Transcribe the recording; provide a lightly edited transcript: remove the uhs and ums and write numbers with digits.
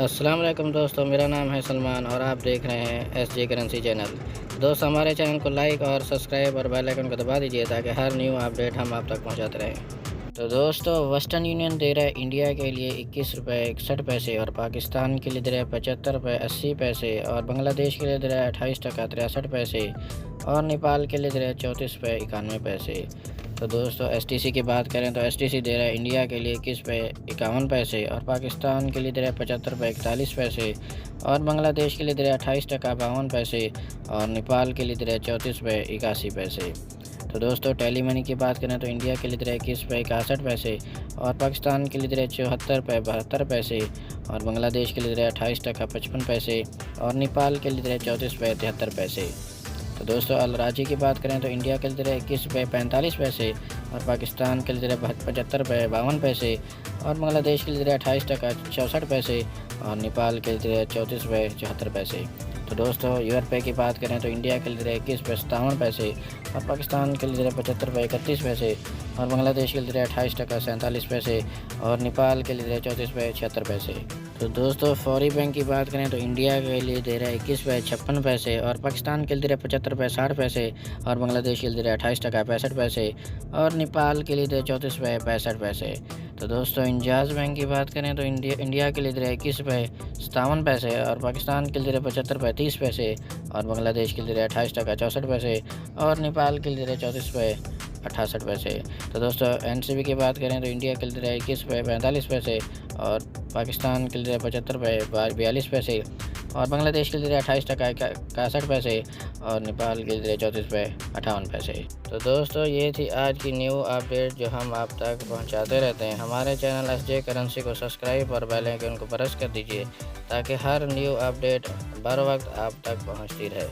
अस्सलाम वालेकुम दोस्तों, मेरा नाम है सलमान और आप देख रहे हैं एसजे करेंसी चैनल। दोस्त हमारे चैनल को लाइक और सब्सक्राइब और बेल आइकन को दबा दीजिए ताकि हर न्यू अपडेट हम आप तक पहुंचाते रहें। तो दोस्तों वेस्टर्न यूनियन दे रहा है इंडिया के लिए 21 रुपये 61 पैसे और पाकिस्तान के लिए दे रहा है 75 रुपये 80 पैसे और बांग्लादेश के लिए दे रहा है 28 टका 63 पैसे और नेपाल के लिए दे रहा है 34 रुपये 91 पैसे। तो दोस्तों एसटीसी की बात करें तो एसटीसी दे रहा है इंडिया के लिए 21 रुपये 51 पैसे और पाकिस्तान के लिए दे रहा है 75 रुपये 41 पैसे और बांग्लादेश के लिए दे रहा है 28 टका 52 पैसे और नेपाल के लिए दे रहा है 34 रुपये 81 पैसे। तो दोस्तों टेली मनी की बात करें तो इंडिया के लिए दे रहा है 21 रुपये 61 पैसे और पाकिस्तान के लिए दे रहा है 74 रुपये 72 पैसे और बांग्लादेश के लिए दे रहा है 28 टका 55 पैसे और नेपाल के लिए दे रहा है 34 रुपये 73 पैसे। तो दोस्तों अलराजी की बात करें तो इंडिया के लिए दे रहा है 21 रुपये 45 पैसे और पाकिस्तान के लिए दे रहा है 75 रुपये 52 पैसे और बांग्लादेश के लिए दे रहा है 28 टका 64 पैसे और नेपाल के लिए दे रहा है 34 रुपये 74 पैसे। तो दोस्तों यूआरपे की बात करें तो इंडिया के लिए दे रहा है 21 रुपये 57 पैसे और पाकिस्तान के लिए दे रहा है 75 रुपये 31 पैसे और बांग्लादेश के लिए दे रहा है 28 टका 47 पैसे और नेपाल के लिए दे रहा है 34 रुपये 76 पैसे। तो दोस्तों फौरी बैंक की बात करें तो इंडिया के लिए दे रहा है 21 रुपये 56 पैसे और पाकिस्तान के लिए दे रहा है 75 रुपये 60 पैसे और बांग्लादेश के लिए दे रहा है 28 टका 65 पैसे और नेपाल के लिए दे रहा है 34 रुपये 65 पैसे। तो दोस्तों इंजाज बैंक की बात करें तो इंडिया के लिए दे रहा है 21 रुपये 57 पैसे और पाकिस्तान के लिए दे रहा है 75 रुपये 30 पैसे और बांग्लादेश के लिए दे रहा है 28 टका 64 पैसे और नेपाल के लिए दे रहा है 34 रुपये 68 पैसे। तो दोस्तों एनसीबी की बात करें तो इंडिया के लिए दे रहा है 21 रुपये 45 पैसे और पाकिस्तान के लिए दे रहा है 75 रुपये 42 पैसे और बांग्लादेश के लिए दे रहा है 28 टका 61 पैसे और नेपाल के लिए दे रहा है 34 रुपये 58 पैसे। तो दोस्तों ये थी आज की न्यू अपडेट जो हम आप तक पहुंचाते रहते हैं। हमारे चैनल एसजे करेंसी को सब्सक्राइब और बेल आइकन को प्रेस कर दीजिए ताकि हर न्यू अपडेट बर वक्त आप तक पहुंचती रहे।